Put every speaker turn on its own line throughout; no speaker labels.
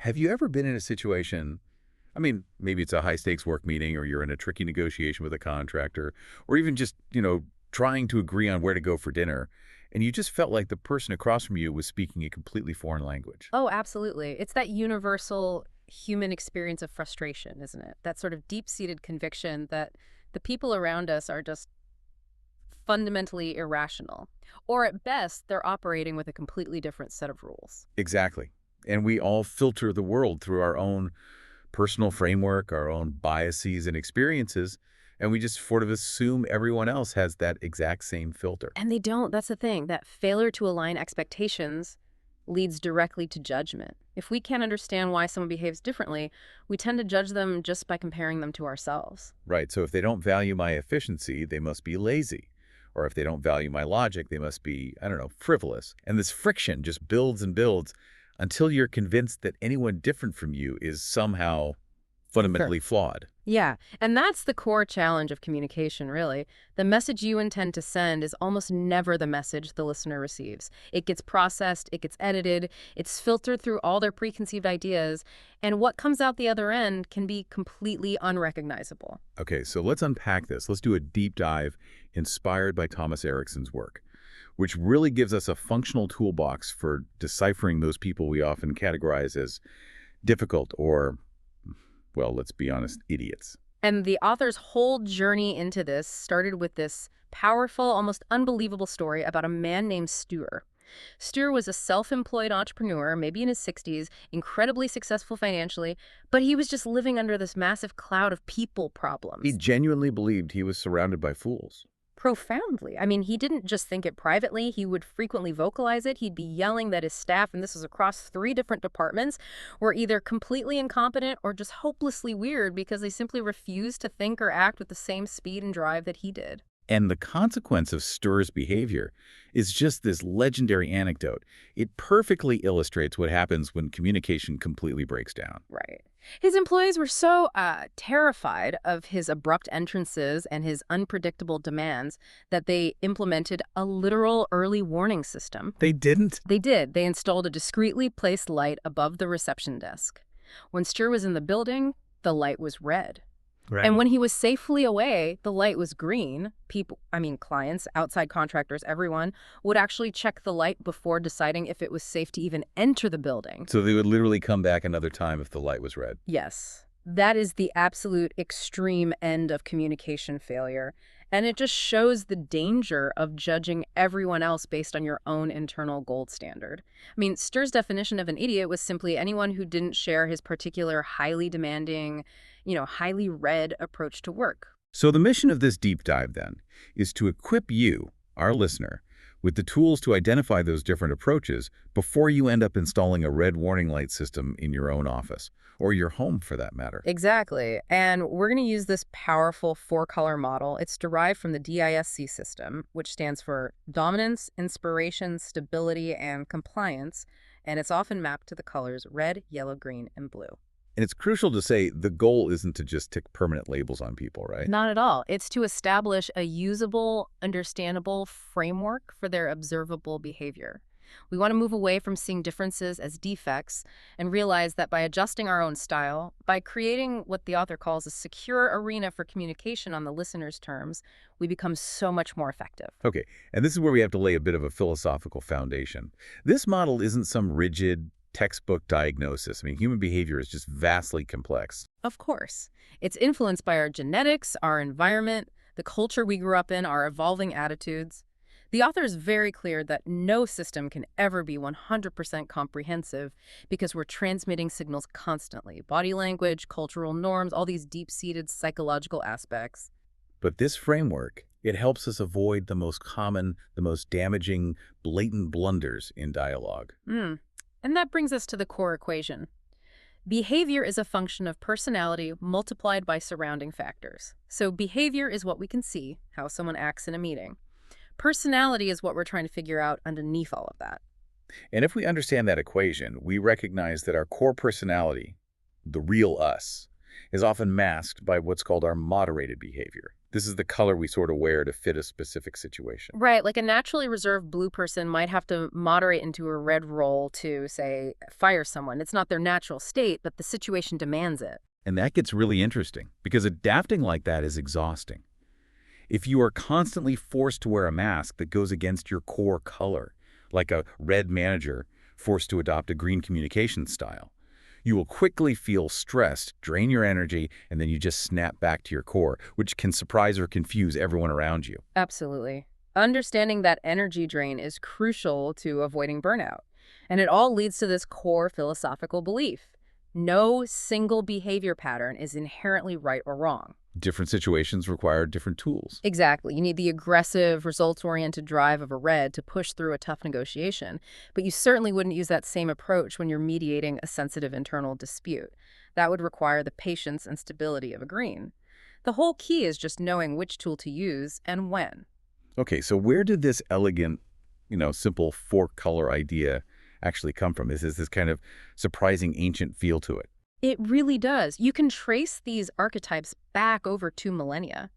Have you ever been in a situation, I mean, maybe it's a high-stakes work meeting or you're in a tricky negotiation with a contractor, or even just, trying to agree on where to go for dinner, and you just felt like the person across from you was speaking a completely foreign language?
Oh, absolutely. It's that universal human experience of frustration, isn't it? That sort of deep-seated conviction that the people around us are just fundamentally irrational. Or at best, they're operating with a completely different set of rules.
Exactly. And we all filter the world through our own personal framework, our own biases and experiences, and we just sort of assume everyone else has that exact same filter.
And they don't. That's the thing. That failure to align expectations leads directly to judgment. If we can't understand why someone behaves differently, we tend to judge them just by comparing them to ourselves.
Right, so if they don't value my efficiency, they must be lazy. Or if they don't value my logic, they must be, I don't know, frivolous. And this friction just builds and builds until you're convinced that anyone different from you is somehow
Sure.
fundamentally flawed.
Yeah, and that's the core challenge of communication, really. The message you intend to send is almost never the message the listener receives. It gets processed, it gets edited, it's filtered through all their preconceived ideas, and what comes out the other end can be completely unrecognizable.
Okay, so let's unpack this. Let's do a deep dive inspired by Thomas Erikson's work, which really gives us a functional toolbox for deciphering those people we often categorize as difficult or, well, let's be honest, idiots.
And the author's whole journey into this started with this powerful, almost unbelievable story about a man named Stuart. Stuart was a self-employed entrepreneur, maybe in his 60s, incredibly successful financially, but he was just living under this massive cloud of people
He
problems.
genuinely believed he was surrounded by fools.
Profoundly. I mean, he didn't just think it privately, he would frequently vocalize it. He'd be yelling that his staff, and this was across three different departments, were either completely incompetent or just hopelessly weird because they simply refused to think or act with the same speed and drive that he did.
And the consequence of Stur's behavior is just this legendary anecdote. It perfectly illustrates what happens when communication completely breaks down.
Right. His employees were so terrified of his abrupt entrances and his unpredictable demands that they implemented a literal early warning system.
They didn't?
They did. They installed a discreetly placed light above the reception desk. When Stur was in the building, the light was red. And
Right.
when he was safely away, the light was green. People, I mean, clients, outside contractors, everyone would actually check the light before deciding if it was safe to even enter the building.
So they would literally come back another time if the light was red.
Yes, that is the absolute extreme end of communication failure. And it just shows the danger of judging everyone else based on your own internal gold standard. I mean, Stur's definition of an idiot was simply anyone who didn't share his particular highly demanding, highly read approach to work.
So the mission of this deep dive, then, is to equip you, our listener, with the tools to identify those different approaches before you end up installing a red warning light system in your own office, or your home for that matter.
Exactly. And we're going to use this powerful four-color model. It's derived from the DISC system, which stands for dominance, inspiration, stability, and compliance. And it's often mapped to the colors red, yellow, green, and blue.
And it's crucial to say the goal isn't to just tick permanent labels on people, right?
Not at all. It's to establish a usable, understandable framework for their observable behavior. We want to move away from seeing differences as defects and realize that by adjusting our own style, by creating what the author calls a secure arena for communication on the listener's terms, we become so much more effective.
Okay, and this is where we have to lay a bit of a philosophical foundation. This model isn't some rigid textbook diagnosis. I mean, human behavior is just vastly complex.
Of course, it's influenced by our genetics, our environment, the culture we grew up in, our evolving attitudes. The author is very clear that no system can ever be 100% comprehensive because we're transmitting signals constantly. Body language, cultural norms, all these deep-seated psychological aspects.
But this framework, it helps us avoid the most common, the most damaging, blatant blunders in dialogue.
Mm. And that brings us to the core equation. Behavior is a function of personality multiplied by surrounding factors. So behavior is what we can see, how someone acts in a meeting. Personality is what we're trying to figure out underneath all of that.
And if we understand that equation, we recognize that our core personality, the real us, is often masked by what's called our moderated behavior. This is the color we sort of wear to fit a specific situation.
Right, like a naturally reserved blue person might have to moderate into a red role to, say, fire someone. It's not their natural state, but the situation demands it.
And that gets really interesting because adapting like that is exhausting. If you are constantly forced to wear a mask that goes against your core color, like a red manager forced to adopt a green communication style, you will quickly feel stressed, drain your energy, and then you just snap back to your core, which can surprise or confuse everyone around you.
Absolutely. Understanding that energy drain is crucial to avoiding burnout. And it all leads to this core philosophical belief. No single behavior pattern is inherently right or wrong.
Different situations require different tools.
Exactly. You need the aggressive, results-oriented drive of a red to push through a tough negotiation, but you certainly wouldn't use that same approach when you're mediating a sensitive internal dispute. That would require the patience and stability of a green. The whole key is just knowing which tool to use and when.
Okay, so where did this elegant, simple four-color idea actually come from? Is this kind of surprising ancient feel to it?
It really does. You can trace these archetypes back over 2 millennia.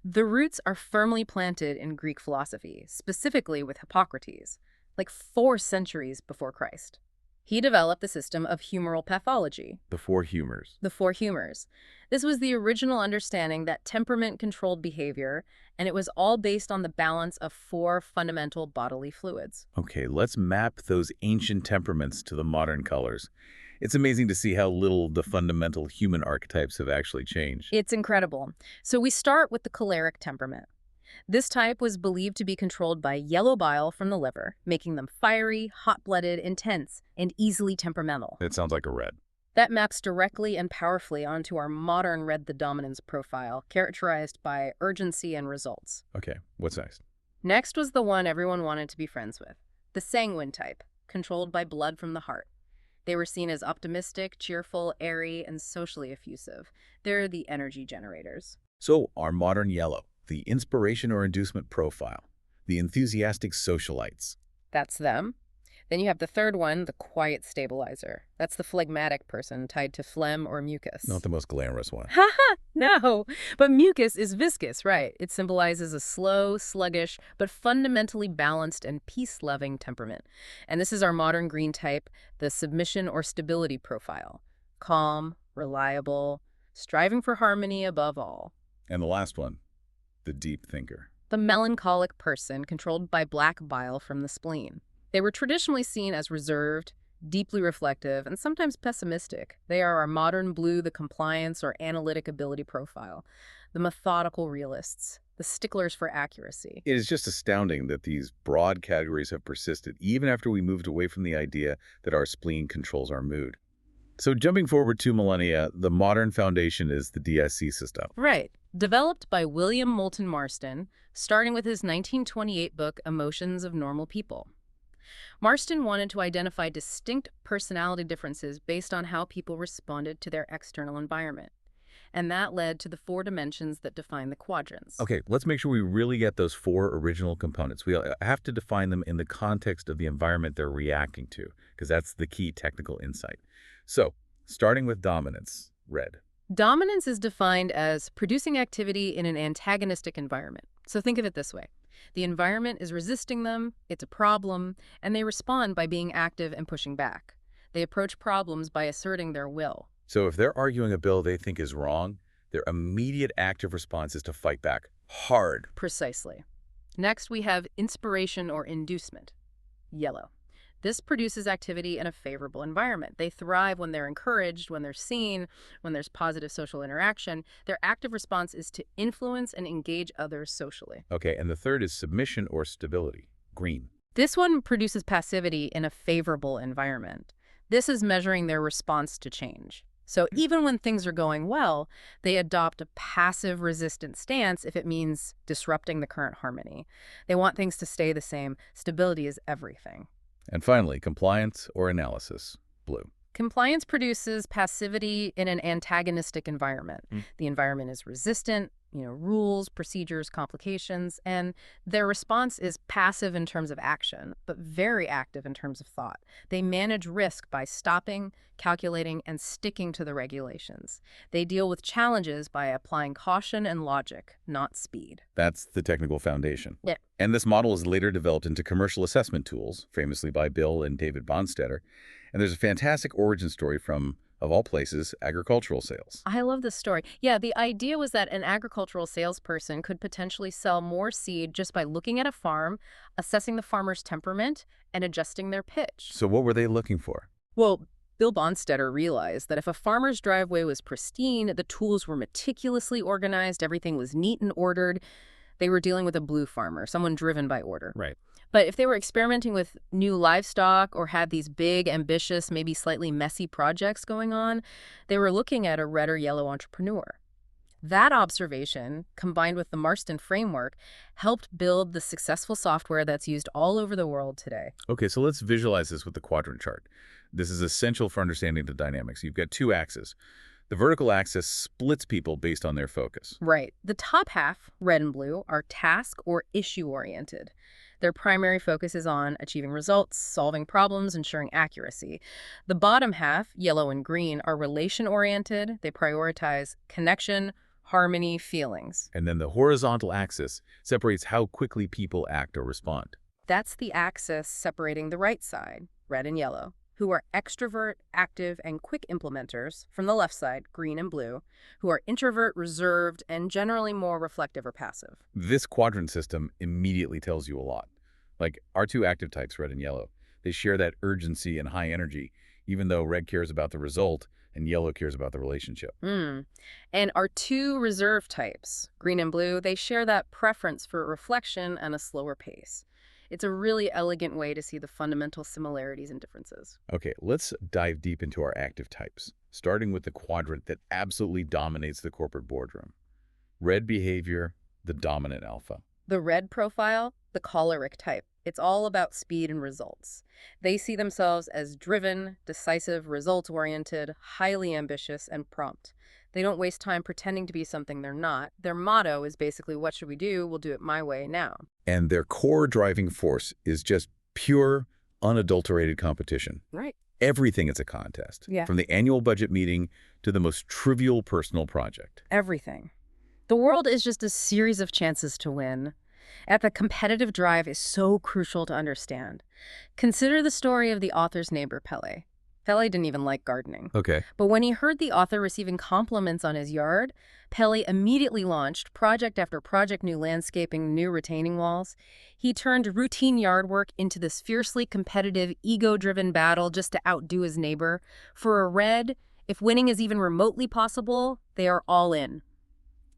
The roots are firmly planted in Greek philosophy, specifically with Hippocrates, like 4 centuries before Christ. He developed the system of humoral pathology,
The four humors.
the 4 humors. This was the original understanding that temperament controlled behavior, and it was all based on the balance of 4 fundamental bodily fluids.
Okay, let's map those ancient temperaments to the modern colors. It's amazing to see how little the fundamental human archetypes have actually changed.
It's incredible. So we start with the choleric temperament. This type was believed to be controlled by yellow bile from the liver, making them fiery, hot-blooded, intense, and easily temperamental.
It sounds like a red.
That maps directly and powerfully onto our modern red the dominance profile, characterized by urgency and results.
Okay, what's next?
Next was the one everyone wanted to be friends with, the sanguine type, controlled by blood from the heart. They were seen as optimistic, cheerful, airy, and socially effusive. They're the energy generators.
So, our modern yellow, the inspiration or inducement profile, the enthusiastic socialites.
That's them. Then you have the third one, the quiet stabilizer. That's the phlegmatic person tied to phlegm or mucus.
Not the most glamorous one.
Haha, no. But mucus is viscous, right? It symbolizes a slow, sluggish, but fundamentally balanced and peace-loving temperament. And this is our modern green type, the submission or stability profile. Calm, reliable, striving for harmony above all.
And the last one, the deep thinker.
The melancholic person controlled by black bile from the spleen. They were traditionally seen as reserved, deeply reflective, and sometimes pessimistic. They are our modern blue, the compliance or analytic ability profile, the methodical realists, the sticklers for accuracy.
It is just astounding that these broad categories have persisted, even after we moved away from the idea that our spleen controls our mood. So jumping forward 2 millennia, the modern foundation is the DSC system.
Right. Developed by William Moulton Marston, starting with his 1928 book, Emotions of Normal People. Marston wanted to identify distinct personality differences based on how people responded to their external environment. And that led to the 4 dimensions that define the quadrants.
Okay, let's make sure we really get those 4 original components. We have to define them in the context of the environment they're reacting to, because that's the key technical insight. So, starting with dominance, red.
Dominance is defined as producing activity in an antagonistic environment. So think of it this way. The environment is resisting them, it's a problem, and they respond by being active and pushing back. They approach problems by asserting their will.
So if they're arguing a bill they think is wrong, their immediate active response is to fight back hard.
Precisely. Next, we have inspiration or inducement. Yellow. This produces activity in a favorable environment. They thrive when they're encouraged, when they're seen, when there's positive social interaction. Their active response is to influence and engage others socially.
Okay, and the third is submission or stability, green.
This one produces passivity in a favorable environment. This is measuring their response to change. So even when things are going well, they adopt a passive resistant stance if it means disrupting the current harmony. They want things to stay the same. Stability is everything.
And finally, compliance or analysis, blue.
Compliance produces passivity in an antagonistic environment. The environment is resistant, rules, procedures, complications, and their response is passive in terms of action, but very active in terms of thought. They manage risk by stopping, calculating, and sticking to the regulations. They deal with challenges by applying caution and logic, not speed.
That's the technical foundation.
Yeah.
And this model is later developed into commercial assessment tools, famously by Bill and David Bonstetter. And there's a fantastic origin story from, of all places, agricultural sales.
I love this story. Yeah, the idea was that an agricultural salesperson could potentially sell more seed just by looking at a farm, assessing the farmer's temperament, and adjusting their pitch.
So what were they looking for?
Well, Bill Bonstetter realized that if a farmer's driveway was pristine, the tools were meticulously organized, everything was neat and ordered, they were dealing with a blue farmer, someone driven by order.
Right.
But if they were experimenting with new livestock or had these big, ambitious, maybe slightly messy projects going on, they were looking at a red or yellow entrepreneur. That observation, combined with the Marston framework, helped build the successful software that's used all over the world today.
Okay, so let's visualize this with the quadrant chart. This is essential for understanding the dynamics. You've got two axes. The vertical axis splits people based on their focus.
Right. The top half, red and blue, are task or issue-oriented. Their primary focus is on achieving results, solving problems, ensuring accuracy. The bottom half, yellow and green, are relation-oriented. They prioritize connection, harmony, feelings.
And then the horizontal axis separates how quickly people act or respond.
That's the axis separating the right side, red and yellow, who are extrovert, active, and quick implementers, from the left side, green and blue, who are introvert, reserved, and generally more reflective or passive.
This quadrant system immediately tells you a lot. Like our two active types, red and yellow, they share that urgency and high energy, even though red cares about the result and yellow cares about the relationship.
And our two reserve types, green and blue, they share that preference for reflection and a slower pace. It's a really elegant way to see the fundamental similarities and differences.
Okay, let's dive deep into our active types, starting with the quadrant that absolutely dominates the corporate boardroom. Red behavior, the dominant alpha.
The red profile, the choleric type. It's all about speed and results. They see themselves as driven, decisive, results-oriented, highly ambitious, and prompt. They don't waste time pretending to be something they're not. Their motto is basically, what should we do? We'll do it my way now.
And their core driving force is just pure, unadulterated competition.
Right.
Everything is a contest, from the annual budget meeting to the most trivial personal project.
Everything. The world is just a series of chances to win. And the competitive drive is so crucial to understand. Consider the story of the author's neighbor, Pele. Pele didn't even like gardening.
Okay.
But when he heard the author receiving compliments on his yard, Pele immediately launched project after project, new landscaping, new retaining walls. He turned routine yard work into this fiercely competitive, ego-driven battle just to outdo his neighbor. For a red, if winning is even remotely possible, they are all in,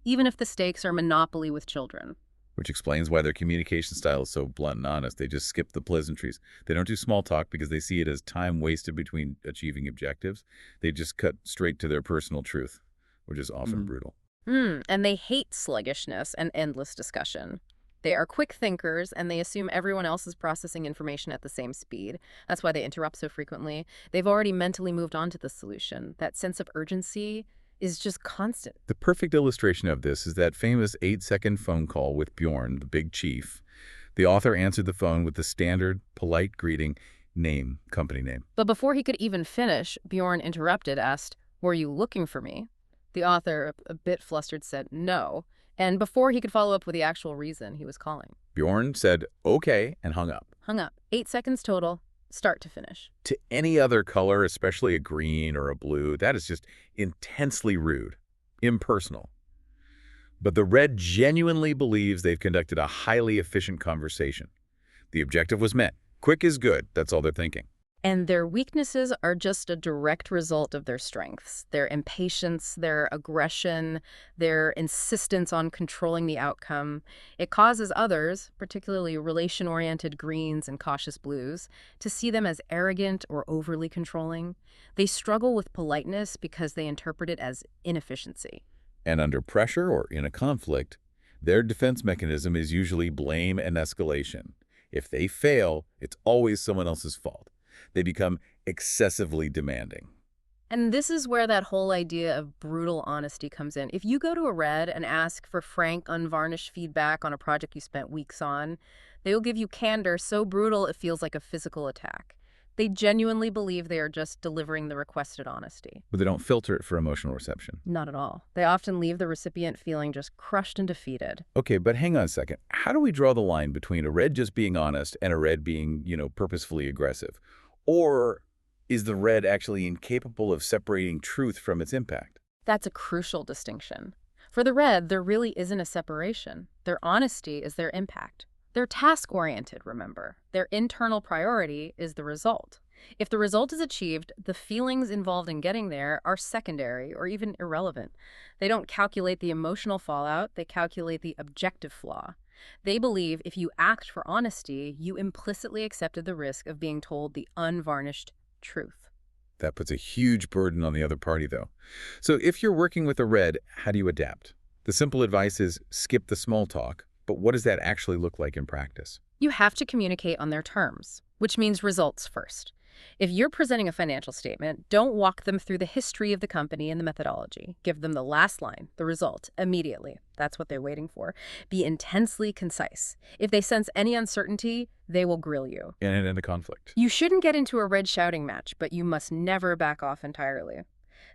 even if the stakes are monopoly with children.
Which explains why their communication style is so blunt and honest. They just skip the pleasantries. They don't do small talk because they see it as time wasted between achieving objectives. They just cut straight to their personal truth, which is often brutal.
And they hate sluggishness and endless discussion. They are quick thinkers, and they assume everyone else is processing information at the same speed. That's why they interrupt so frequently. They've already mentally moved on to the solution. That sense of urgency is just constant.
The perfect illustration of this is that famous 8-second phone call with Bjorn, the big chief. The author answered the phone with the standard, polite greeting, name, company name.
But before he could even finish, Bjorn interrupted, asked, "Were you looking for me?" The author, a bit flustered, said no. And before he could follow up with the actual reason he was calling,
Bjorn said, okay, and hung up.
8 seconds total, start to finish.
To any other color, especially a green or a blue, that is just intensely rude, impersonal. But the red genuinely believes they've conducted a highly efficient conversation. The objective was met. Quick is good, that's all they're thinking.
And their weaknesses are just a direct result of their strengths, their impatience, their aggression, their insistence on controlling the outcome. It causes others, particularly relation-oriented greens and cautious blues, to see them as arrogant or overly controlling. They struggle with politeness because they interpret it as inefficiency.
And under pressure or in a conflict, their defense mechanism is usually blame and escalation. If they fail, it's always someone else's fault. They become excessively demanding.
And this is where that whole idea of brutal honesty comes in. If you go to a red and ask for frank, unvarnished feedback on a project you spent weeks on, they will give you candor so brutal it feels like a physical attack. They genuinely believe they are just delivering the requested honesty.
But they don't filter it for emotional reception.
Not at all. They often leave the recipient feeling just crushed and defeated.
Okay, but hang on a second. How do we draw the line between a red just being honest and a red being, purposefully aggressive? Or is the red actually incapable of separating truth from its impact?
That's a crucial distinction. For the red, there really isn't a separation. Their honesty is their impact. They're task-oriented, remember. Their internal priority is the result. If the result is achieved, the feelings involved in getting there are secondary or even irrelevant. They don't calculate the emotional fallout, they calculate the objective flaw. They believe if you act for honesty, you implicitly accepted the risk of being told the unvarnished truth.
That puts a huge burden on the other party, though. So if you're working with a red, how do you adapt? The simple advice is skip the small talk, but what does that actually look like in practice?
You have to communicate on their terms, which means results first. If you're presenting a financial statement, don't walk them through the history of the company and the methodology. Give them the last line, the result, immediately. That's what they're waiting for. Be intensely concise. If they sense any uncertainty, they will grill you.
And end a conflict.
You shouldn't get into a red shouting match, but you must never back off entirely.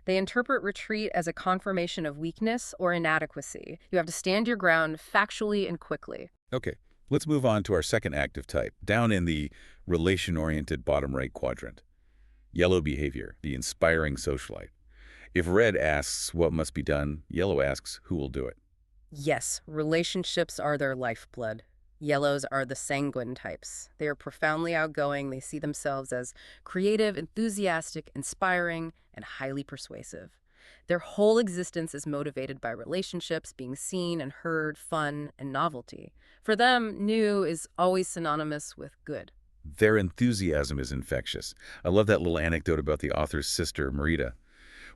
They interpret retreat as a confirmation of weakness or inadequacy. You have to stand your ground factually and quickly.
Okay, let's move on to our second active type, down in the relation-oriented bottom right quadrant. Yellow behavior, the inspiring socialite. If red asks what must be done, yellow asks who will do it.
Yes, relationships are their lifeblood. Yellows are the sanguine types. They are profoundly outgoing. They see themselves as creative, enthusiastic, inspiring, and highly persuasive. Their whole existence is motivated by relationships, being seen and heard, fun, and novelty. For them, new is always synonymous with good.
Their enthusiasm is infectious. I love that little anecdote about the author's sister, Marita.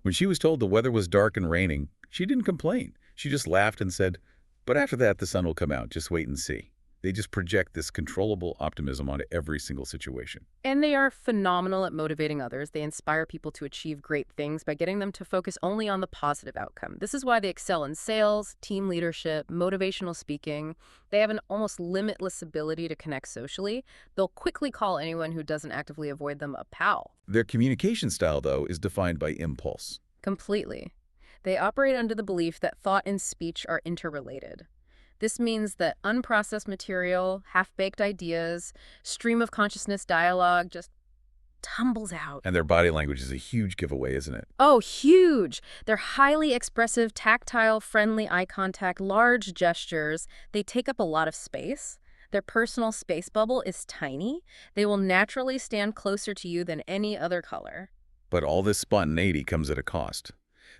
When she was told the weather was dark and raining, she didn't complain. She just laughed and said, "But after that, the sun will come out. Just wait and see." They just project this controllable optimism onto every single situation.
And they are phenomenal at motivating others. They inspire people to achieve great things by getting them to focus only on the positive outcome. This is why they excel in sales, team leadership, motivational speaking. They have an almost limitless ability to connect socially. They'll quickly call anyone who doesn't actively avoid them a pal.
Their communication style, though, is defined by impulse.
Completely. They operate under the belief that thought and speech are interrelated. This means that unprocessed material, half-baked ideas, stream of consciousness dialogue just tumbles out.
And their body language is a huge giveaway, isn't it?
Oh, huge! They're highly expressive, tactile, friendly eye contact, large gestures. They take up a lot of space. Their personal space bubble is tiny. They will naturally stand closer to you than any other color.
But all this spontaneity comes at a cost.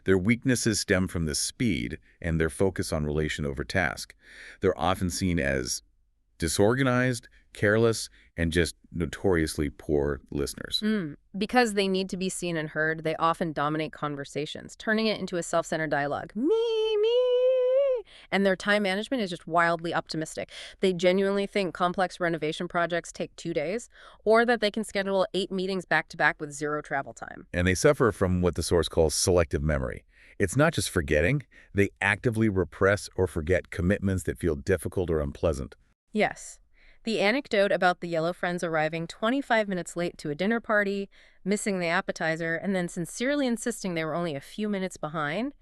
Their weaknesses stem from this speed and their focus on relation over task. They're often seen as disorganized, careless, and just notoriously poor listeners.
Because they need to be seen and heard, they often dominate conversations, turning it into a self-centered dialogue. Me, me. And their time management is just wildly optimistic. They genuinely think complex renovation projects take 2 days, or that they can schedule 8 meetings back-to-back with 0 travel time.
And they suffer from what the source calls selective memory. It's not just forgetting. They actively repress or forget commitments that feel difficult or unpleasant.
Yes. The anecdote about the yellow friends arriving 25 minutes late to a dinner party, missing the appetizer, and then sincerely insisting they were only a few minutes behind,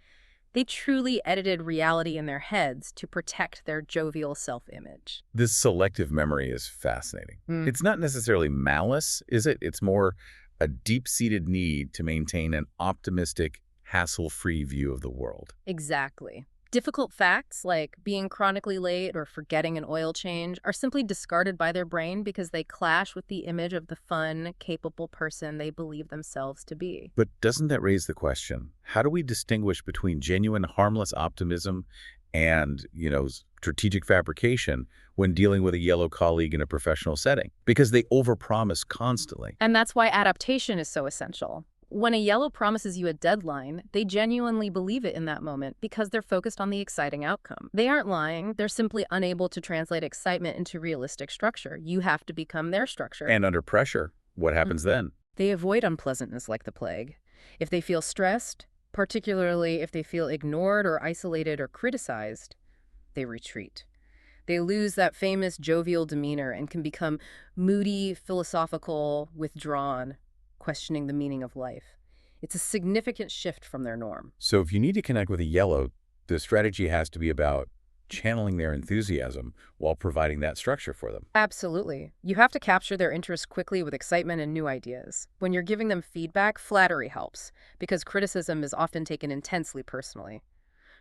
they truly edited reality in their heads to protect their jovial self-image.
This selective memory is fascinating. It's not necessarily malice, is it? It's more a deep-seated need to maintain an optimistic, hassle-free view of the world.
Exactly. Difficult facts like being chronically late or forgetting an oil change are simply discarded by their brain because they clash with the image of the fun, capable person they believe themselves to be.
But doesn't that raise the question, how do we distinguish between genuine, harmless optimism and, strategic fabrication when dealing with a yellow colleague in a professional setting? Because they overpromise constantly.
And that's why adaptation is so essential. When a yellow promises you a deadline, they genuinely believe it in that moment because they're focused on the exciting outcome. They aren't lying. They're simply unable to translate excitement into realistic structure. You have to become their structure.
And under pressure, what happens then?
They avoid unpleasantness like the plague. If they feel stressed, particularly if they feel ignored or isolated or criticized, they retreat. They lose that famous jovial demeanor and can become moody, philosophical, withdrawn, questioning the meaning of life. It's a significant shift from their norm.
So if you need to connect with a yellow, the strategy has to be about channeling their enthusiasm while providing that structure for them.
Absolutely. You have to capture their interest quickly with excitement and new ideas. When you're giving them feedback, flattery helps, because criticism is often taken intensely personally.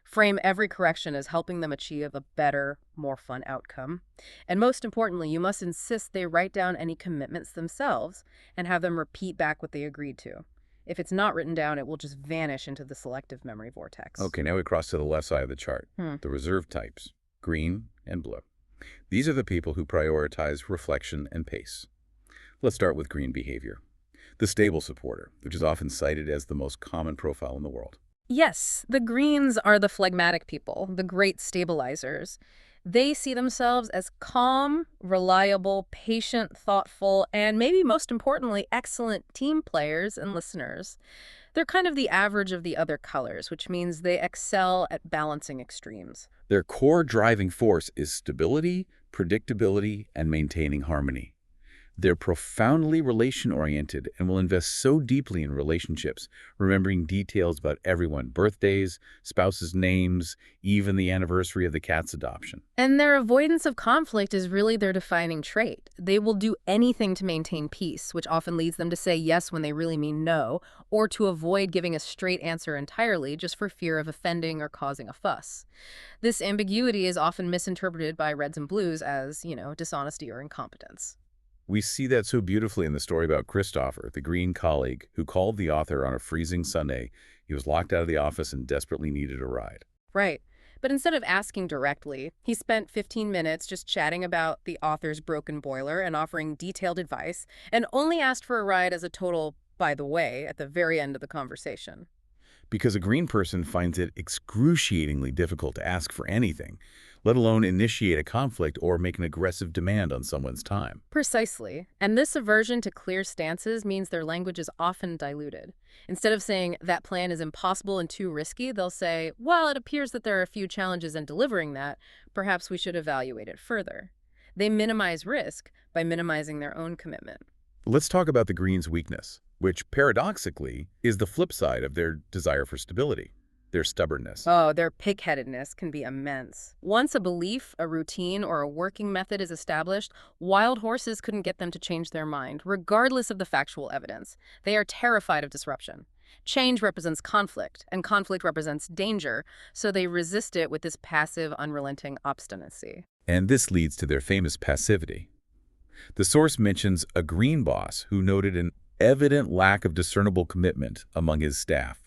Frame every correction as helping them achieve a better, more fun outcome. And most importantly, you must insist they write down any commitments themselves and have them repeat back what they agreed to. If it's not written down, it will just vanish into the selective memory vortex.
Okay, now we cross to the left side of the chart. The reserve types, green and blue. These are the people who prioritize reflection and pace. Let's start with green behavior. The stable supporter, which is often cited as the most common profile in the world.
Yes, the greens are the phlegmatic people, the great stabilizers. They see themselves as calm, reliable, patient, thoughtful, and maybe most importantly, excellent team players and listeners. They're kind of the average of the other colors, which means they excel at balancing extremes.
Their core driving force is stability, predictability, and maintaining harmony. They're profoundly relation-oriented and will invest so deeply in relationships, remembering details about everyone, birthdays, spouses' names, even the anniversary of the cat's adoption.
And their avoidance of conflict is really their defining trait. They will do anything to maintain peace, which often leads them to say yes when they really mean no, or to avoid giving a straight answer entirely just for fear of offending or causing a fuss. This ambiguity is often misinterpreted by reds and blues as, dishonesty or incompetence.
We see that so beautifully in the story about Christopher, the green colleague who called the author on a freezing Sunday. He was locked out of the office and desperately needed a ride.
Right. But instead of asking directly, he spent 15 minutes just chatting about the author's broken boiler and offering detailed advice, and only asked for a ride as a total by the way at the very end of the conversation.
Because a green person finds it excruciatingly difficult to ask for anything, let alone initiate a conflict or make an aggressive demand on someone's time.
Precisely. And this aversion to clear stances means their language is often diluted. Instead of saying, that plan is impossible and too risky, they'll say, well, it appears that there are a few challenges in delivering that. Perhaps we should evaluate it further. They minimize risk by minimizing their own commitment.
Let's talk about the Greens' weakness, which paradoxically is the flip side of their desire for stability, their stubbornness.
Oh, their pig-headedness can be immense. Once a belief, a routine, or a working method is established, wild horses couldn't get them to change their mind, regardless of the factual evidence. They are terrified of disruption. Change represents conflict, and conflict represents danger, so they resist it with this passive, unrelenting obstinacy.
And this leads to their famous passivity. The source mentions a green boss who noted an evident lack of discernible commitment among his staff.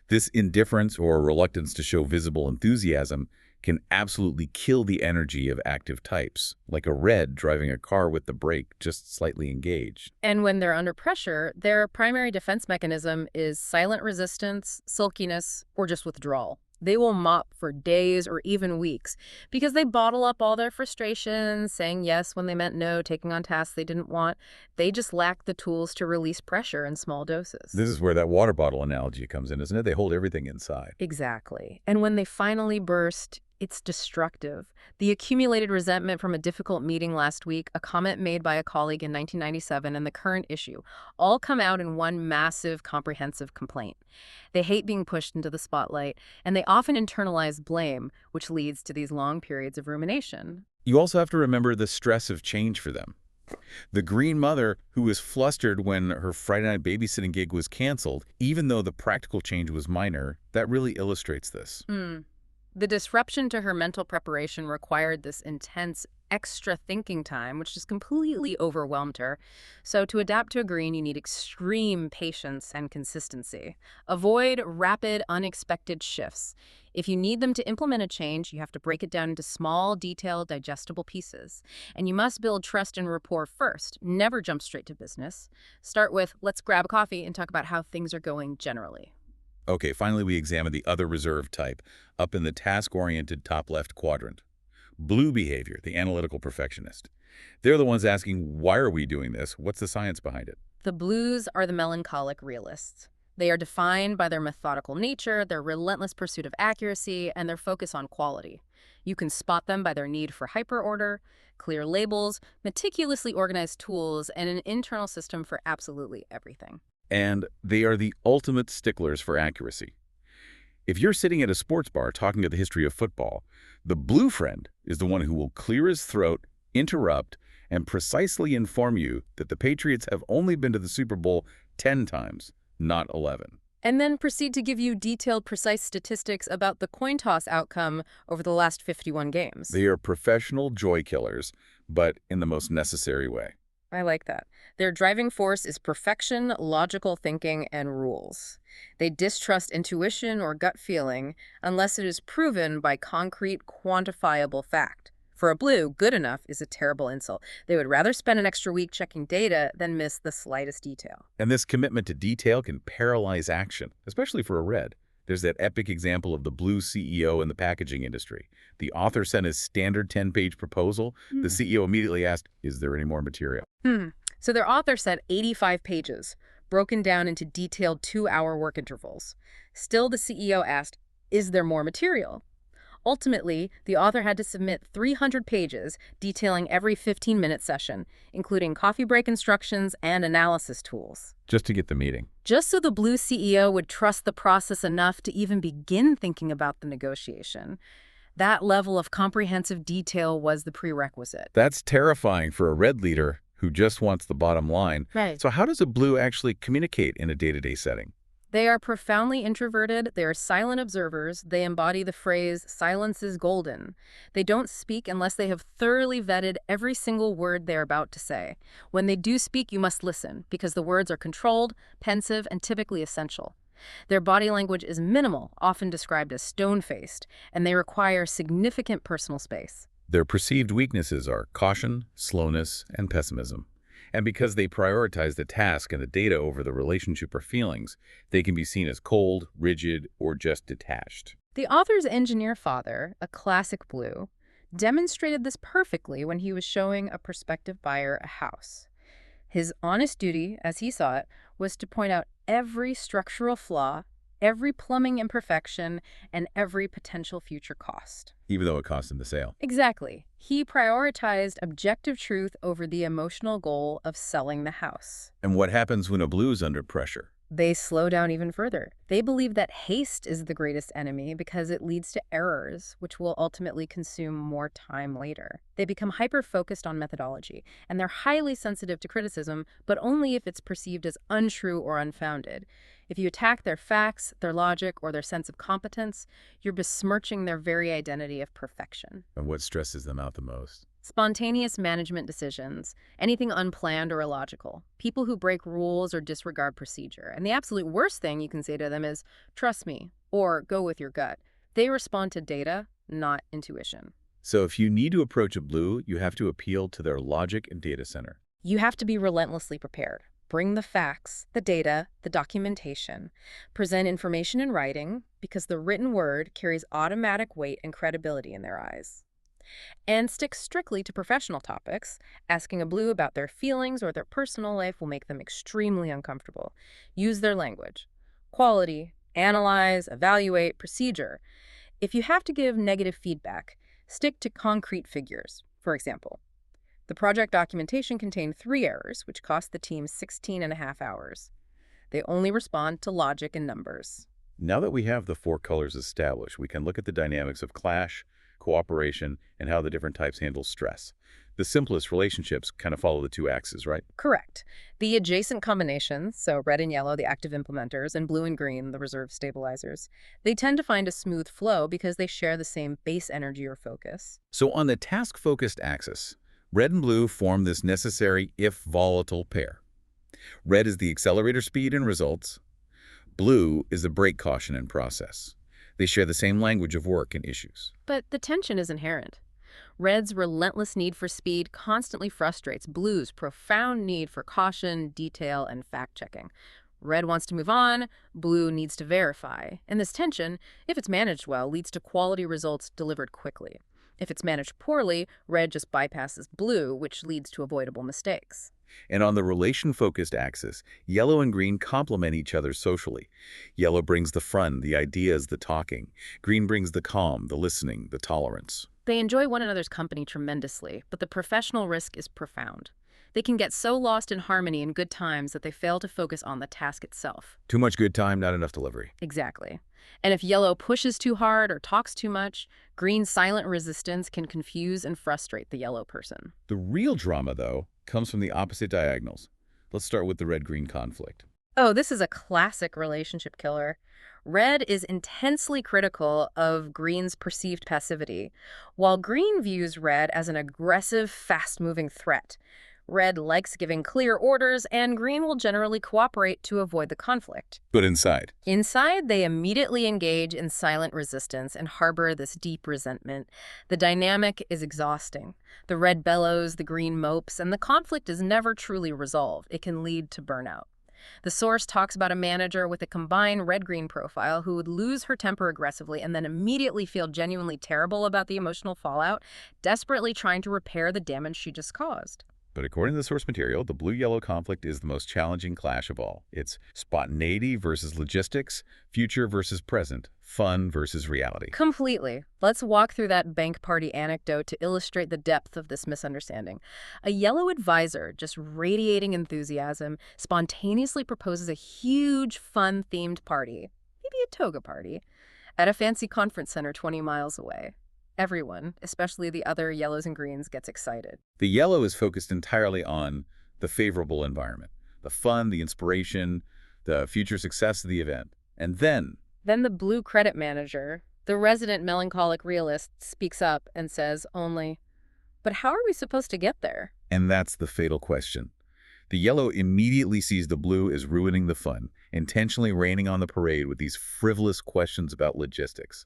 This indifference or reluctance to show visible enthusiasm can absolutely kill the energy of active types, like a red driving a car with the brake just slightly engaged.
And when they're under pressure, their primary defense mechanism is silent resistance, sulkiness, or just withdrawal. They will mop for days or even weeks because they bottle up all their frustrations, saying yes when they meant no, taking on tasks they didn't want. They just lack the tools to release pressure in small doses.
This is where that water bottle analogy comes in, isn't it? They hold everything inside.
Exactly. And when they finally burst, it's destructive. The accumulated resentment from a difficult meeting last week, a comment made by a colleague in 1997, and the current issue all come out in one massive, comprehensive complaint. They hate being pushed into the spotlight, and they often internalize blame, which leads to these long periods of rumination.
You also have to remember the stress of change for them. The green mother who was flustered when her Friday night babysitting gig was canceled, even though the practical change was minor, that really illustrates this.
The disruption to her mental preparation required this intense, extra thinking time, which just completely overwhelmed her. So to adapt to a green, you need extreme patience and consistency. Avoid rapid, unexpected shifts. If you need them to implement a change, you have to break it down into small, detailed, digestible pieces. And you must build trust and rapport first. Never jump straight to business. Start with, let's grab a coffee and talk about how things are going generally.
Okay, finally we examine the other reserve type, up in the task-oriented top left quadrant. Blue behavior, the analytical perfectionist. They're the ones asking, why are we doing this? What's the science behind it?
The blues are the melancholic realists. They are defined by their methodical nature, their relentless pursuit of accuracy, and their focus on quality. You can spot them by their need for hyperorder, clear labels, meticulously organized tools, and an internal system for absolutely everything.
And they are the ultimate sticklers for accuracy. If you're sitting at a sports bar talking to the history of football, the blue friend is the one who will clear his throat, interrupt, and precisely inform you that the Patriots have only been to the Super Bowl 10 times, not 11.
And then proceed to give you detailed, precise statistics about the coin toss outcome over the last 51 games.
They are professional joy killers, but in the most necessary way.
I like that. Their driving force is perfection, logical thinking, and rules. They distrust intuition or gut feeling unless it is proven by concrete, quantifiable fact. For a blue, good enough is a terrible insult. They would rather spend an extra week checking data than miss the slightest detail.
And this commitment to detail can paralyze action, especially for a red. There's that epic example of the blue CEO in the packaging industry. The author sent his standard 10-page proposal. The CEO immediately asked, "Is there any more material?"
So their author said 85 pages, broken down into detailed 2-hour work intervals. Still, the CEO asked, "Is there more material?" Ultimately, the author had to submit 300 pages detailing every 15-minute session, including coffee break instructions and analysis tools.
Just to get the meeting.
Just so the blue CEO would trust the process enough to even begin thinking about the negotiation. That level of comprehensive detail was the prerequisite.
That's terrifying for a red leader who just wants the bottom line.
Right.
So how does a blue actually communicate in a day-to-day setting?
They are profoundly introverted, they are silent observers, they embody the phrase, "silence is golden." They don't speak unless they have thoroughly vetted every single word they're about to say. When they do speak, you must listen, because the words are controlled, pensive, and typically essential. Their body language is minimal, often described as stone-faced, and they require significant personal space.
Their perceived weaknesses are caution, slowness, and pessimism. And because they prioritize the task and the data over the relationship or feelings, they can be seen as cold, rigid, or just detached.
The author's engineer father, a classic blue, demonstrated this perfectly when he was showing a prospective buyer a house. His honest duty, as he saw it, was to point out every structural flaw, every plumbing imperfection, and every potential future cost.
Even though it cost him the sale.
Exactly. He prioritized objective truth over the emotional goal of selling the house.
And what happens when a blue is under pressure?
They slow down even further. They believe that haste is the greatest enemy because it leads to errors, which will ultimately consume more time later. They become hyper-focused on methodology, and they're highly sensitive to criticism, but only if it's perceived as untrue or unfounded. If you attack their facts, their logic, or their sense of competence, you're besmirching their very identity of perfection.
And what stresses them out the most?
Spontaneous management decisions, anything unplanned or illogical, people who break rules or disregard procedure. And the absolute worst thing you can say to them is, "Trust me," or "Go with your gut." They respond to data, not intuition.
So if you need to approach a blue, you have to appeal to their logic and data center.
You have to be relentlessly prepared. Bring the facts, the data, the documentation. Present information in writing, because the written word carries automatic weight and credibility in their eyes. And stick strictly to professional topics. Asking a blue about their feelings or their personal life will make them extremely uncomfortable. Use their language. Quality, analyze, evaluate, procedure. If you have to give negative feedback, stick to concrete figures. For example, the project documentation contained 3 errors, which cost the team 16.5 hours. They only respond to logic and numbers.
Now that we have the 4 colors established, we can look at the dynamics of clash, cooperation, and how the different types handle stress. The simplest relationships kind of follow the 2 axes, right?
Correct. The adjacent combinations, so red and yellow, the active implementers, and blue and green, the reserve stabilizers, they tend to find a smooth flow because they share the same base energy or focus.
So on the task-focused axis, red and blue form this necessary if-volatile pair. Red is the accelerator speed and results. Blue is the brake caution and process. They share the same language of work and issues.
But the tension is inherent. Red's relentless need for speed constantly frustrates Blue's profound need for caution, detail, and fact-checking. Red wants to move on, Blue needs to verify. And this tension, if it's managed well, leads to quality results delivered quickly. If it's managed poorly, Red just bypasses Blue, which leads to avoidable mistakes.
And on the relation-focused axis, yellow and green complement each other socially. Yellow brings the fun, the ideas, the talking. Green brings the calm, the listening, the tolerance.
They enjoy one another's company tremendously, but the professional risk is profound. They can get so lost in harmony and good times that they fail to focus on the task itself.
Too much good time, not enough delivery.
Exactly. And if yellow pushes too hard or talks too much, green's silent resistance can confuse and frustrate the yellow person.
The real drama, though, comes from the opposite diagonals. Let's start with the red-green conflict.
Oh, this is a classic relationship killer. Red is intensely critical of green's perceived passivity, while green views red as an aggressive, fast-moving threat. Red likes giving clear orders, and green will generally cooperate to avoid the conflict.
But inside?
Inside, they immediately engage in silent resistance and harbor this deep resentment. The dynamic is exhausting. The red bellows, the green mopes, and the conflict is never truly resolved. It can lead to burnout. The source talks about a manager with a combined red-green profile who would lose her temper aggressively and then immediately feel genuinely terrible about the emotional fallout, desperately trying to repair the damage she just caused.
But according to the source material, the blue-yellow conflict is the most challenging clash of all. It's spontaneity versus logistics, future versus present, fun versus reality.
Completely. Let's walk through that bank party anecdote to illustrate the depth of this misunderstanding. A yellow advisor, just radiating enthusiasm, spontaneously proposes a huge, fun-themed party, maybe a toga party, at a fancy conference center 20 miles away. Everyone, especially the other yellows and greens, gets excited.
The yellow is focused entirely on the favorable environment, the fun, the inspiration, the future success of the event. And then
the blue credit manager, the resident melancholic realist, speaks up and says only, "But how are we supposed to get there?"
And that's the fatal question. The yellow immediately sees the blue as ruining the fun, intentionally raining on the parade with these frivolous questions about logistics.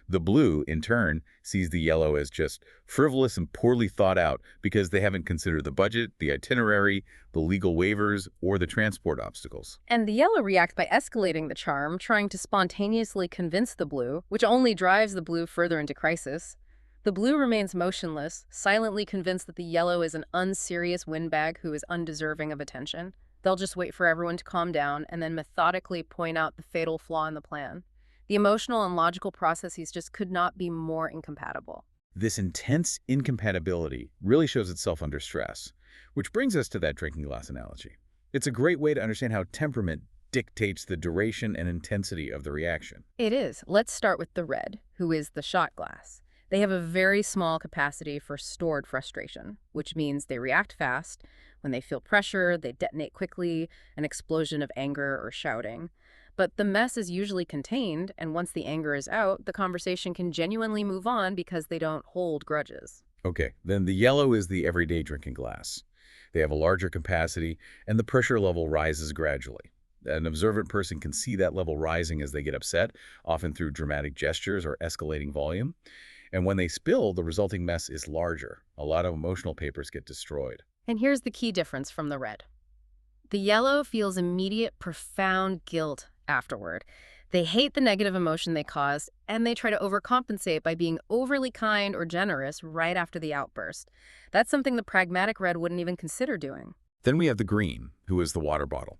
The blue, in turn, sees the yellow as just frivolous and poorly thought out because they haven't considered the budget, the itinerary, the legal waivers, or the transport obstacles.
And the yellow reacts by escalating the charm, trying to spontaneously convince the blue, which only drives the blue further into crisis. The blue remains motionless, silently convinced that the yellow is an unserious windbag who is undeserving of attention. They'll just wait for everyone to calm down and then methodically point out the fatal flaw in the plan. The emotional and logical processes just could not be more incompatible.
This intense incompatibility really shows itself under stress, which brings us to that drinking glass analogy. It's a great way to understand how temperament dictates the duration and intensity of the reaction.
It is. Let's start with the red, who is the shot glass. They have a very small capacity for stored frustration, which means they react fast. When they feel pressure, they detonate quickly, an explosion of anger or shouting. But the mess is usually contained, and once the anger is out, the conversation can genuinely move on because they don't hold grudges.
Okay, then the yellow is the everyday drinking glass. They have a larger capacity, and the pressure level rises gradually. An observant person can see that level rising as they get upset, often through dramatic gestures or escalating volume. And when they spill, the resulting mess is larger. A lot of emotional papers get destroyed.
And here's the key difference from the red. The yellow feels immediate, profound guilt afterward. They hate the negative emotion they caused, and they try to overcompensate by being overly kind or generous right after the outburst. That's something the pragmatic red wouldn't even consider doing.
Then we have the green, who is the water bottle.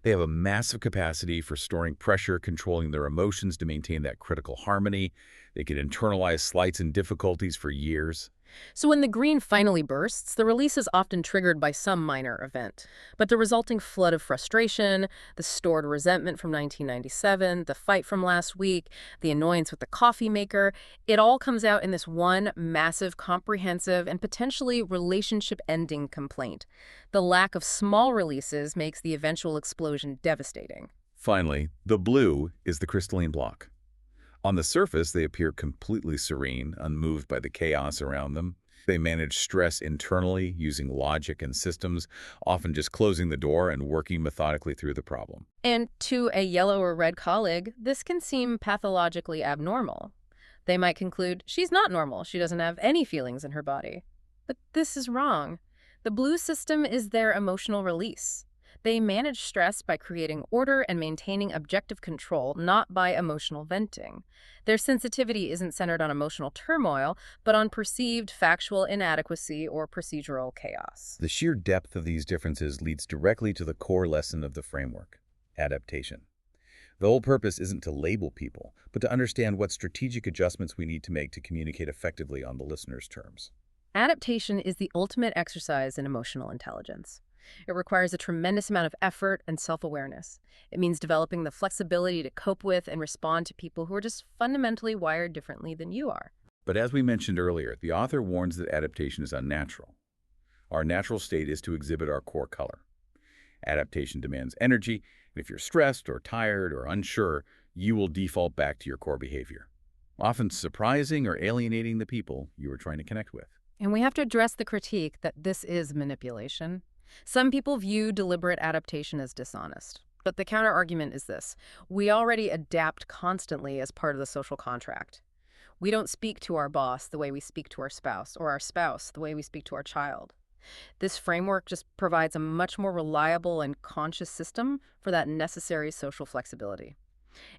They have a massive capacity for storing pressure, controlling their emotions to maintain that critical harmony. They can internalize slights and difficulties for years.
So when the green finally bursts, the release is often triggered by some minor event. But the resulting flood of frustration, the stored resentment from 1997, the fight from last week, the annoyance with the coffee maker, it all comes out in this one massive, comprehensive, and potentially relationship-ending complaint. The lack of small releases makes the eventual explosion devastating.
Finally, the blue is the crystalline block. On the surface, they appear completely serene, unmoved by the chaos around them. They manage stress internally, using logic and systems, often just closing the door and working methodically through the problem.
And to a yellow or red colleague, this can seem pathologically abnormal. They might conclude, she's not normal, she doesn't have any feelings in her body. But this is wrong. The blue system is their emotional release. They manage stress by creating order and maintaining objective control, not by emotional venting. Their sensitivity isn't centered on emotional turmoil, but on perceived factual inadequacy or procedural chaos.
The sheer depth of these differences leads directly to the core lesson of the framework: adaptation. The whole purpose isn't to label people, but to understand what strategic adjustments we need to make to communicate effectively on the listener's terms.
Adaptation is the ultimate exercise in emotional intelligence. It requires a tremendous amount of effort and self-awareness. It means developing the flexibility to cope with and respond to people who are just fundamentally wired differently than you are.
But as we mentioned earlier, the author warns that adaptation is unnatural. Our natural state is to exhibit our core color. Adaptation demands energy, and if you're stressed or tired or unsure, you will default back to your core behavior, often surprising or alienating the people you are trying to connect with.
And we have to address the critique that this is manipulation. Some people view deliberate adaptation as dishonest. But the counter-argument is this: we already adapt constantly as part of the social contract. We don't speak to our boss the way we speak to our spouse, or our spouse the way we speak to our child. This framework just provides a much more reliable and conscious system for that necessary social flexibility.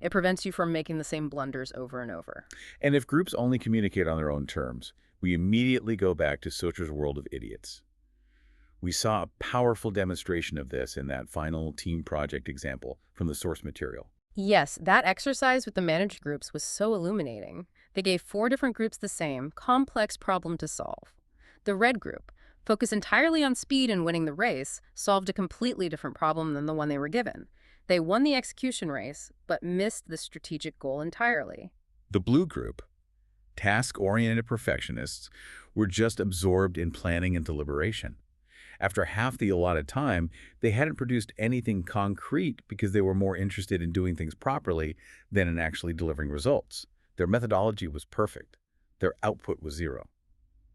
It prevents you from making the same blunders over and over.
And if groups only communicate on their own terms, we immediately go back to Sauter's world of idiots. We saw a powerful demonstration of this in that final team project example from the source material.
Yes, that exercise with the managed groups was so illuminating. They gave 4 different groups the same, complex problem to solve. The red group, focused entirely on speed and winning the race, solved a completely different problem than the one they were given. They won the execution race, but missed the strategic goal entirely.
The blue group, task-oriented perfectionists, were just absorbed in planning and deliberation. After half the allotted time, they hadn't produced anything concrete because they were more interested in doing things properly than in actually delivering results. Their methodology was perfect. Their output was zero.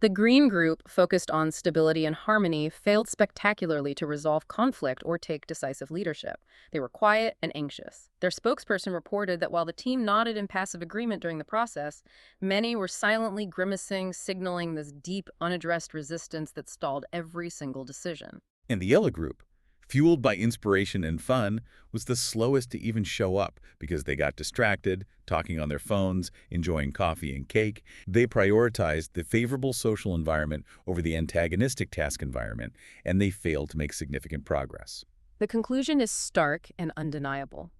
The green group, focused on stability and harmony, failed spectacularly to resolve conflict or take decisive leadership. They were quiet and anxious. Their spokesperson reported that while the team nodded in passive agreement during the process, many were silently grimacing, signaling this deep, unaddressed resistance that stalled every single decision.
And the yellow group, fueled by inspiration and fun, was the slowest to even show up because they got distracted, talking on their phones, enjoying coffee and cake. They prioritized the favorable social environment over the antagonistic task environment, and they failed to make significant progress.
The conclusion is stark and undeniable.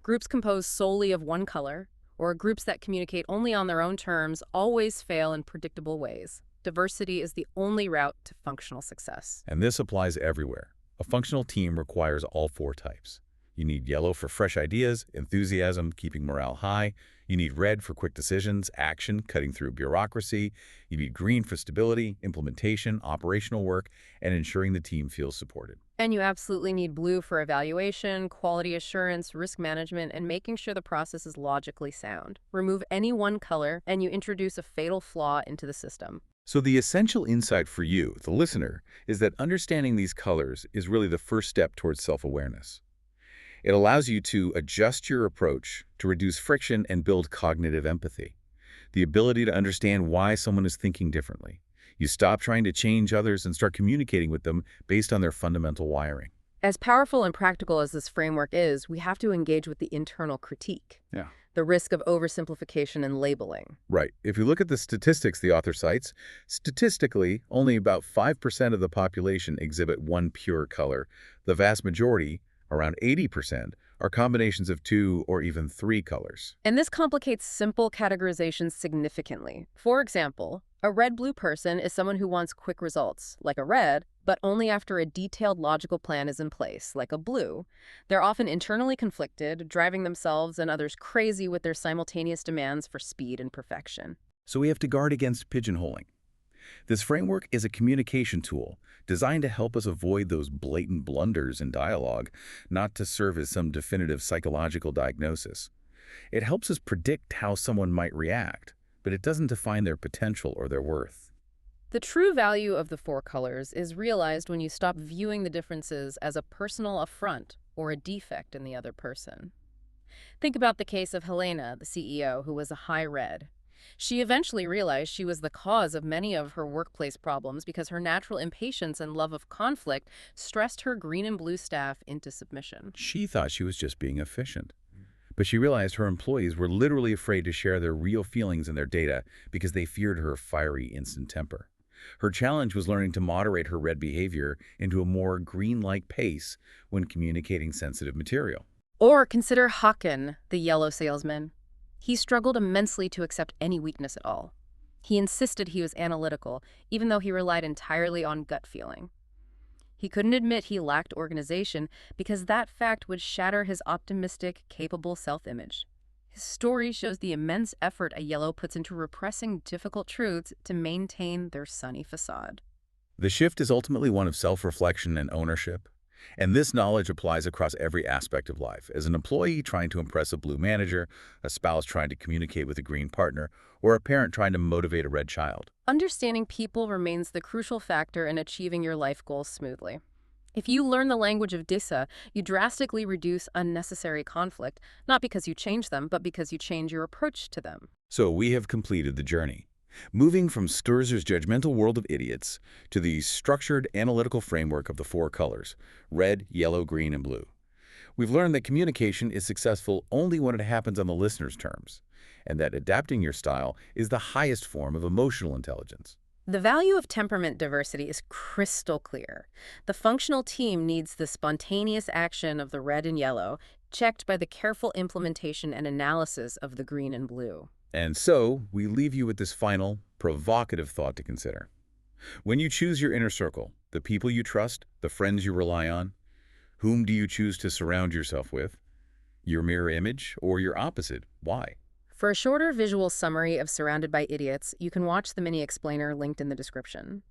Groups composed solely of one color, or groups that communicate only on their own terms, always fail in predictable ways. Diversity is the only route to functional success.
And this applies everywhere. A functional team requires all 4 types. You need yellow for fresh ideas, enthusiasm, keeping morale high. You need red for quick decisions, action, cutting through bureaucracy. You need green for stability, implementation, operational work, and ensuring the team feels supported.
And you absolutely need blue for evaluation, quality assurance, risk management, and making sure the process is logically sound. Remove any one color, and you introduce a fatal flaw into the system.
So the essential insight for you, the listener, is that understanding these colors is really the first step towards self-awareness. It allows you to adjust your approach to reduce friction and build cognitive empathy, the ability to understand why someone is thinking differently. You stop trying to change others and start communicating with them based on their fundamental wiring.
As powerful and practical as this framework is, we have to engage with the internal critique.
Yeah.
The risk of oversimplification and labeling.
Right. If you look at the statistics the author cites, statistically, only about 5% of the population exhibit one pure color. The vast majority, around 80%, are combinations of 2 or even 3 colors.
And this complicates simple categorizations significantly. For example, a red-blue person is someone who wants quick results, like a red, but only after a detailed logical plan is in place, like a blue. They're often internally conflicted, driving themselves and others crazy with their simultaneous demands for speed and perfection.
So we have to guard against pigeonholing. This framework is a communication tool designed to help us avoid those blatant blunders in dialogue, not to serve as some definitive psychological diagnosis. It helps us predict how someone might react, but it doesn't define their potential or their worth.
The true value of the 4 colors is realized when you stop viewing the differences as a personal affront or a defect in the other person. Think about the case of Helena, the CEO, who was a high red. She eventually realized she was the cause of many of her workplace problems because her natural impatience and love of conflict stressed her green and blue staff into submission.
She thought she was just being efficient. But she realized her employees were literally afraid to share their real feelings and their data because they feared her fiery, instant temper. Her challenge was learning to moderate her red behavior into a more green-like pace when communicating sensitive material.
Or consider Haken, the yellow salesman. He struggled immensely to accept any weakness at all. He insisted he was analytical, even though he relied entirely on gut feeling. He couldn't admit he lacked organization because that fact would shatter his optimistic, capable self-image. His story shows the immense effort a yellow puts into repressing difficult truths to maintain their sunny facade.
The shift is ultimately one of self-reflection and ownership. And this knowledge applies across every aspect of life. As an employee trying to impress a blue manager, a spouse trying to communicate with a green partner, or a parent trying to motivate a red child.
Understanding people remains the crucial factor in achieving your life goals smoothly. If you learn the language of DISA, you drastically reduce unnecessary conflict, not because you change them, but because you change your approach to them.
So we have completed the journey, moving from Sturzer's judgmental world of idiots to the structured analytical framework of the four colors: red, yellow, green, and blue. We've learned that communication is successful only when it happens on the listener's terms, and that adapting your style is the highest form of emotional intelligence.
The value of temperament diversity is crystal clear. The functional team needs the spontaneous action of the red and yellow, checked by the careful implementation and analysis of the green and blue.
And so, we leave you with this final, provocative thought to consider. When you choose your inner circle, the people you trust, the friends you rely on, whom do you choose to surround yourself with? Your mirror image or your opposite? Why?
For a shorter visual summary of Surrounded by Idiots, you can watch the mini explainer linked in the description.